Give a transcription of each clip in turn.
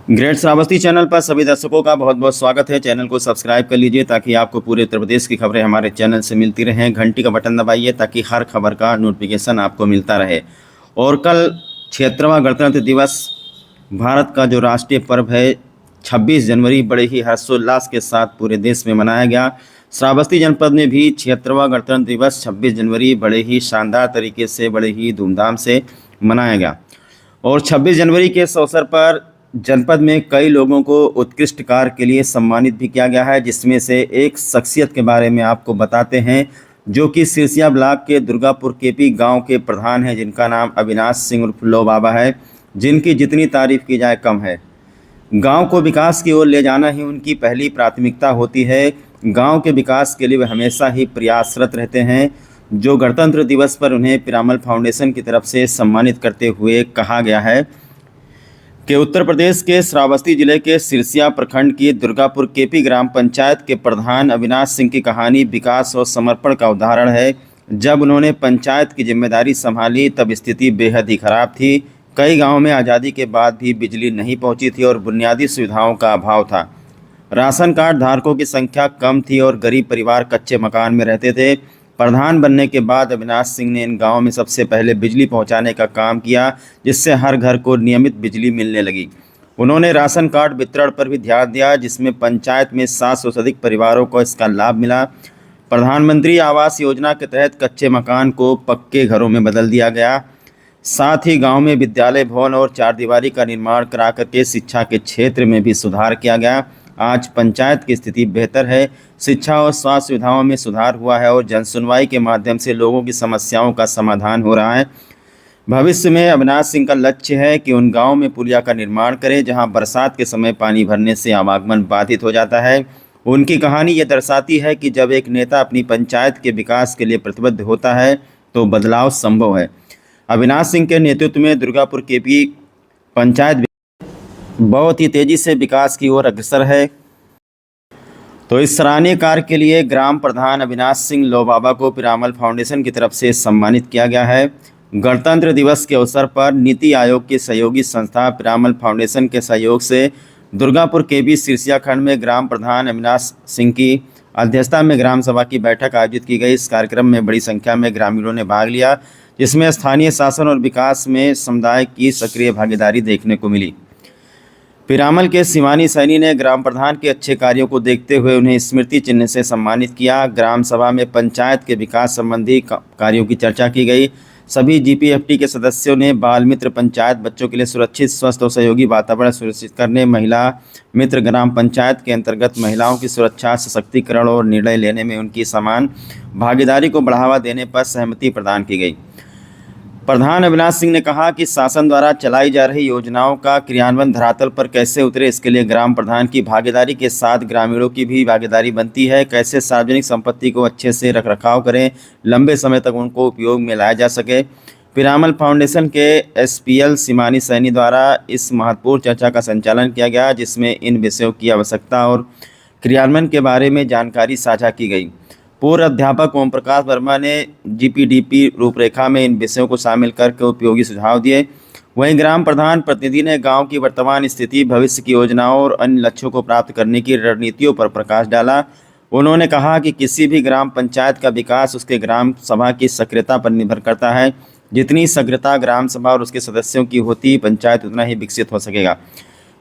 Great Shravasti channel पर सभी दर्शकों का बहुत बहुत स्वागत है। चैनल को सब्सक्राइब कर लीजिए ताकि आपको पूरे उत्तर प्रदेश की खबरें हमारे चैनल से मिलती रहें। घंटी का बटन दबाइए ताकि हर खबर का नोटिफिकेशन आपको मिलता रहे। और कल 76वां गणतंत्र दिवस भारत का जो राष्ट्रीय पर्व है 26 जनवरी बड़े ही हर्षोल्लास के साथ पूरे देश में मनाया गया। श्रावस्ती जनपद में भी 76वां गणतंत्र दिवस 26 जनवरी बड़े ही शानदार तरीके से बड़े ही धूमधाम से मनाया गया। और 26 जनवरी के इस अवसर पर जनपद में कई लोगों को उत्कृष्ट कार्य के लिए सम्मानित भी किया गया है, जिसमें से एक शख्सियत के बारे में आपको बताते हैं जो कि सिरसिया ब्लॉक के दुर्गापुर केपी गांव के प्रधान हैं, जिनका नाम अविनाश सिंह उर्फ लो बाबा है, जिनकी जितनी तारीफ की जाए कम है। गांव को विकास की ओर ले जाना ही उनकी पहली प्राथमिकता होती है। गांव के विकास के लिए वे हमेशा ही प्रयासरत रहते हैं। जो गणतंत्र दिवस पर उन्हें पिरामल फाउंडेशन की तरफ से सम्मानित करते हुए कहा गया है कि उत्तर प्रदेश के श्रावस्ती जिले के सिरसिया प्रखंड की दुर्गापुर केपी ग्राम पंचायत के प्रधान अविनाश सिंह की कहानी विकास और समर्पण का उदाहरण है। जब उन्होंने पंचायत की जिम्मेदारी संभाली तब स्थिति बेहद ही खराब थी। कई गांवों में आज़ादी के बाद भी बिजली नहीं पहुंची थी और बुनियादी सुविधाओं का अभाव था। राशन कार्ड धारकों की संख्या कम थी और गरीब परिवार कच्चे मकान में रहते थे। प्रधान बनने के बाद अविनाश सिंह ने इन गांवों में सबसे पहले बिजली पहुंचाने का काम किया, जिससे हर घर को नियमित बिजली मिलने लगी। उन्होंने राशन कार्ड वितरण पर भी ध्यान दिया, जिसमें पंचायत में 700 से अधिक परिवारों को इसका लाभ मिला। प्रधानमंत्री आवास योजना के तहत कच्चे मकान को पक्के घरों में बदल दिया गया। साथ ही गांव में विद्यालय भवन और चारदीवारी का निर्माण करा करके शिक्षा के क्षेत्र में भी सुधार किया गया। आज पंचायत की स्थिति बेहतर है, शिक्षा और स्वास्थ्य सुविधाओं में सुधार हुआ है और जनसुनवाई के माध्यम से लोगों की समस्याओं का समाधान हो रहा है। भविष्य में अविनाश सिंह का लक्ष्य है कि उन गांवों में पुलिया का निर्माण करें जहां बरसात के समय पानी भरने से आवागमन बाधित हो जाता है। उनकी कहानी ये दर्शाती है कि जब एक नेता अपनी पंचायत के विकास के लिए प्रतिबद्ध होता है तो बदलाव संभव है। अविनाश सिंह के नेतृत्व में दुर्गापुर केपी पंचायत बहुत ही तेज़ी से विकास की ओर अग्रसर है। तो इस सराहनीय कार्य के लिए ग्राम प्रधान अविनाश सिंह लोबाबा को पिरामल फाउंडेशन की तरफ से सम्मानित किया गया है। गणतंत्र दिवस के अवसर पर नीति आयोग की सहयोगी संस्था पिरामल फाउंडेशन के सहयोग से दुर्गापुर केपी सिरसिया खंड में ग्राम प्रधान अविनाश सिंह की अध्यक्षता में ग्राम सभा की बैठक आयोजित की गई। इस कार्यक्रम में बड़ी संख्या में ग्रामीणों ने भाग लिया, जिसमें स्थानीय शासन और विकास में समुदाय की सक्रिय भागीदारी देखने को मिली। पिरामल के शिवानी सैनी ने ग्राम प्रधान के अच्छे कार्यों को देखते हुए उन्हें स्मृति चिन्ह से सम्मानित किया। ग्राम सभा में पंचायत के विकास संबंधी कार्यों की चर्चा की गई। सभी जीपीएफटी के सदस्यों ने बाल मित्र पंचायत बच्चों के लिए सुरक्षित, स्वस्थ और सहयोगी वातावरण सुनिश्चित करने, महिला मित्र ग्राम पंचायत के अंतर्गत महिलाओं की सुरक्षा, सशक्तिकरण और निर्णय लेने में उनकी समान भागीदारी को बढ़ावा देने पर सहमति प्रदान की गई। प्रधान अविनाश सिंह ने कहा कि शासन द्वारा चलाई जा रही योजनाओं का क्रियान्वयन धरातल पर कैसे उतरे, इसके लिए ग्राम प्रधान की भागीदारी के साथ ग्रामीणों की भी भागीदारी बनती है। कैसे सार्वजनिक संपत्ति को अच्छे से रखरखाव करें, लंबे समय तक उनको उपयोग में लाया जा सके। पिरामल फाउंडेशन के एसपीएल शिवानी सैनी द्वारा इस महत्वपूर्ण चर्चा का संचालन किया गया, जिसमें इन विषयों की आवश्यकता और क्रियान्वयन के बारे में जानकारी साझा की गई। पूर्व अध्यापक ओम प्रकाश वर्मा ने जीपीडीपी रूपरेखा में इन विषयों को शामिल करके उपयोगी सुझाव दिए। वहीं ग्राम प्रधान प्रतिनिधि ने गांव की वर्तमान स्थिति, भविष्य की योजनाओं और अन्य लक्ष्यों को प्राप्त करने की रणनीतियों पर प्रकाश डाला। उन्होंने कहा कि किसी भी ग्राम पंचायत का विकास उसके ग्राम सभा की सक्रियता पर निर्भर करता है। जितनी सक्रियता ग्राम सभा और उसके सदस्यों की होती, पंचायत उतना ही विकसित हो सकेगा।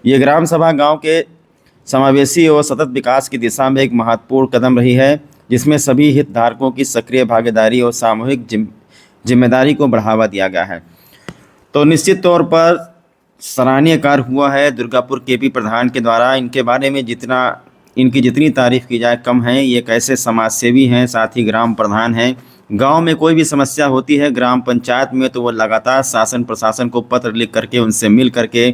ये ग्राम सभा गाँव के समावेशी और सतत विकास की दिशा में एक महत्वपूर्ण कदम रही है, जिसमें सभी हितधारकों की सक्रिय भागीदारी और सामूहिक जिम्मेदारी को बढ़ावा दिया गया है। तो निश्चित तौर पर सराहनीय कार्य हुआ है दुर्गापुर केपी प्रधान के द्वारा। इनके बारे में इनकी जितनी तारीफ़ की जाए कम है। ये कैसे समाज सेवी हैं, साथ ही ग्राम प्रधान हैं। गांव में कोई भी समस्या होती है ग्राम पंचायत में तो वो लगातार शासन प्रशासन को पत्र लिख करके, उनसे मिल करके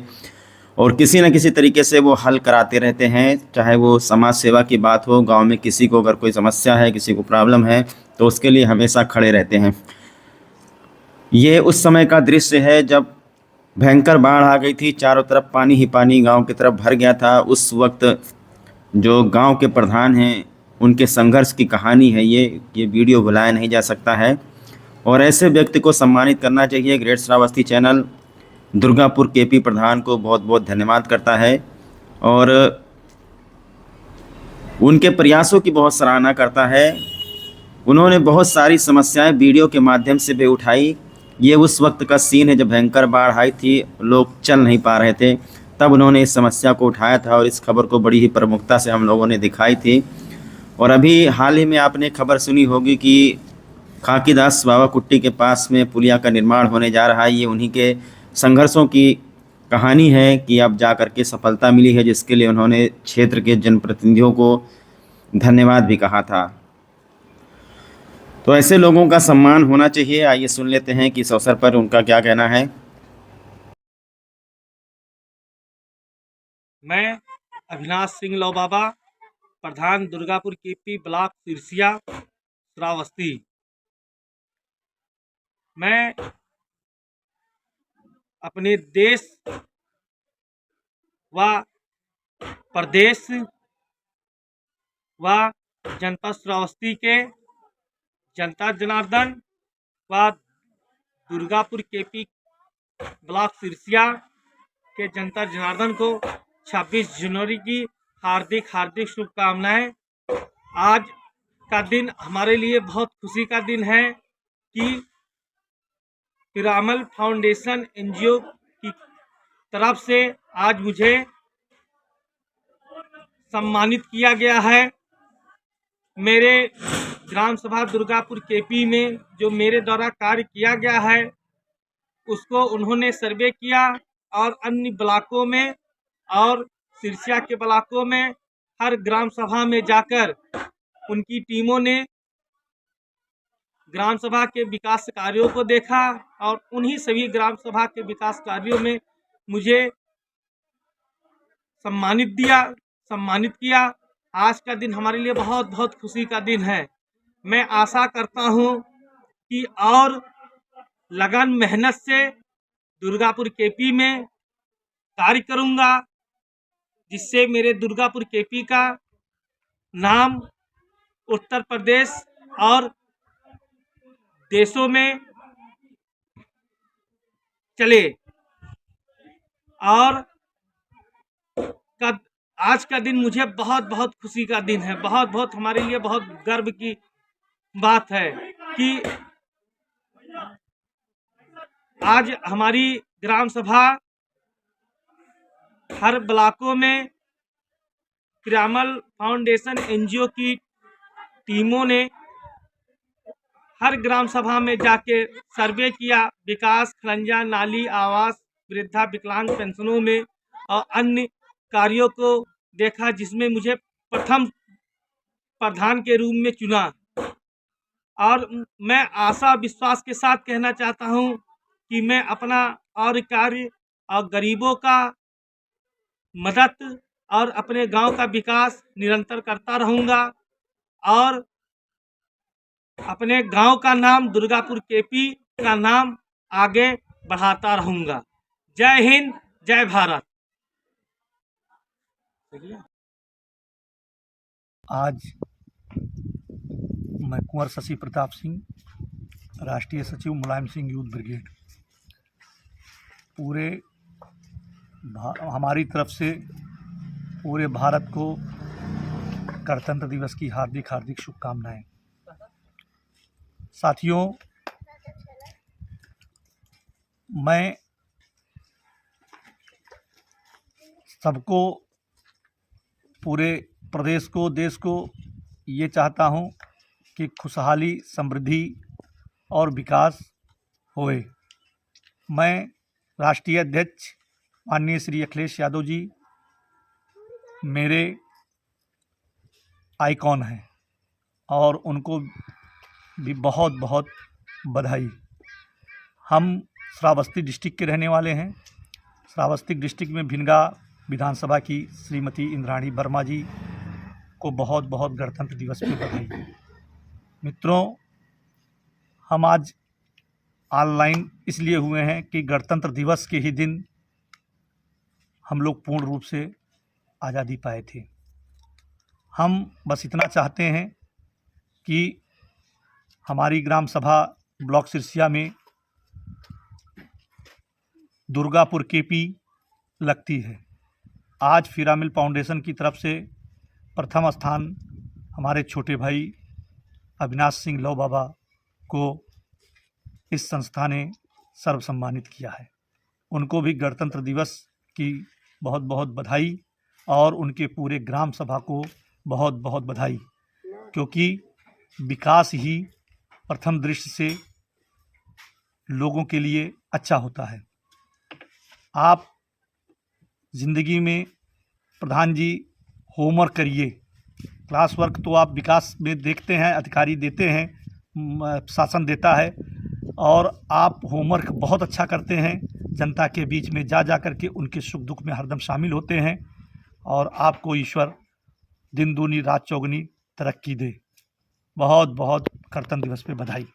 और किसी न किसी तरीके से वो हल कराते रहते हैं। चाहे वो समाज सेवा की बात हो, गांव में किसी को अगर कोई समस्या है, किसी को प्रॉब्लम है, तो उसके लिए हमेशा खड़े रहते हैं। ये उस समय का दृश्य है जब भयंकर बाढ़ आ गई थी, चारों तरफ पानी ही पानी गांव की तरफ भर गया था। उस वक्त जो गांव के प्रधान हैं, उनके संघर्ष की कहानी है ये वीडियो भुलाया नहीं जा सकता है और ऐसे व्यक्ति को सम्मानित करना चाहिए। Great Shravasti channel Durgapur KP Pradhan को बहुत बहुत धन्यवाद करता है और उनके प्रयासों की बहुत सराहना करता है। उन्होंने बहुत सारी समस्याएं वीडियो के माध्यम से भी उठाई। ये उस वक्त का सीन है जब भयंकर बाढ़ आई थी, लोग चल नहीं पा रहे थे, तब उन्होंने इस समस्या को उठाया था और इस खबर को बड़ी ही प्रमुखता से हम लोगों ने दिखाई थी। और अभी हाल ही में आपने खबर सुनी होगी कि खाकीदास बाबा कुट्टी के पास में पुलिया का निर्माण होने जा रहा है। ये उन्हीं के संघर्षों की कहानी है कि अब जा कर के सफलता मिली है, जिसके लिए उन्होंने क्षेत्र के जनप्रतिनिधियों को धन्यवाद भी कहा था। तो ऐसे लोगों का सम्मान होना चाहिए। आइए सुन लेते हैं कि इस अवसर पर उनका क्या कहना है। मैं अविनाश सिंह लौबाबा, प्रधान दुर्गापुर केपी ब्लॉक सिरसिया श्रावस्ती। मैं अपने देश व प्रदेश व जनपद श्रावस्ती के जनता जनार्दन व दुर्गापुर केपी ब्लॉक सिरसिया के जनता जनार्दन को 26 जनवरी की हार्दिक हार्दिक शुभकामनाएं। आज का दिन हमारे लिए बहुत खुशी का दिन है कि पिरामल फाउंडेशन एनजीओ की तरफ से आज मुझे सम्मानित किया गया है। मेरे ग्राम सभा दुर्गापुर केपी में जो मेरे द्वारा कार्य किया गया है उसको उन्होंने सर्वे किया और अन्य ब्लॉकों में और सिरसिया के ब्लॉकों में हर ग्राम सभा में जाकर उनकी टीमों ने ग्राम सभा के विकास कार्यों को देखा और उन्हीं सभी ग्राम सभा के विकास कार्यों में मुझे सम्मानित किया। आज का दिन हमारे लिए बहुत बहुत खुशी का दिन है। मैं आशा करता हूँ कि और लगन मेहनत से दुर्गापुर केपी में कार्य करूँगा, जिससे मेरे दुर्गापुर केपी का नाम उत्तर प्रदेश और देशों में चले। और आज का दिन मुझे बहुत बहुत खुशी का दिन है। बहुत बहुत हमारे लिए बहुत गर्व की बात है कि आज हमारी ग्राम सभा हर ब्लॉकों में पिरामल फाउंडेशन एनजीओ की टीमों ने हर ग्राम सभा में जाके सर्वे किया, विकास, खंजा, नाली, आवास, वृद्धा विकलांग पेंशनों में और अन्य कार्यों को देखा, जिसमें मुझे प्रथम प्रधान के रूप में चुना। और मैं आशा विश्वास के साथ कहना चाहता हूं कि मैं अपना और कार्य और गरीबों का मदद और अपने गांव का विकास निरंतर करता रहूंगा और अपने गांव का नाम दुर्गापुर केपी का नाम आगे बढ़ाता रहूंगा। जय हिंद, जय भारत। आज मैं कुंवर शशि प्रताप सिंह, राष्ट्रीय सचिव मुलायम सिंह यूथ ब्रिगेड, पूरे हमारी तरफ से पूरे भारत को गणतंत्र दिवस की हार्दिक हार्दिक शुभकामनाएं। साथियों, मैं सबको, पूरे प्रदेश को, देश को ये चाहता हूँ कि खुशहाली, समृद्धि और विकास होए। मैं राष्ट्रीय अध्यक्ष माननीय श्री अखिलेश यादव जी मेरे आइकॉन हैं और उनको भी बहुत बहुत बधाई। हम श्रावस्ती डिस्ट्रिक्ट के रहने वाले हैं। श्रावस्ती डिस्ट्रिक्ट में भिनगा विधानसभा की श्रीमती इंद्राणी वर्मा जी को बहुत बहुत गणतंत्र दिवस की बधाई। मित्रों, हम आज ऑनलाइन इसलिए हुए हैं कि गणतंत्र दिवस के ही दिन हम लोग पूर्ण रूप से आज़ादी पाए थे। हम बस इतना चाहते हैं कि हमारी ग्राम सभा ब्लॉक सिरसिया में दुर्गापुर केपी लगती है। आज पिरामिल फाउंडेशन की तरफ से प्रथम स्थान हमारे छोटे भाई अविनाश सिंह लौ बाबा को इस संस्था ने सर्वसम्मानित किया है। उनको भी गणतंत्र दिवस की बहुत बहुत बधाई और उनके पूरे ग्राम सभा को बहुत बहुत बधाई, क्योंकि विकास ही प्रथम दृष्टि से लोगों के लिए अच्छा होता है। आप ज़िंदगी में प्रधान जी होमवर्क करिए, क्लास वर्क तो आप विकास में देखते हैं, अधिकारी देते हैं, शासन देता है, और आप होमवर्क बहुत अच्छा करते हैं। जनता के बीच में जा कर के उनके सुख दुख में हरदम शामिल होते हैं, और आपको ईश्वर दिन दूनी रात चौगुनी तरक्की दे। बहुत बहुत गणतंत्र दिवस पे बधाई।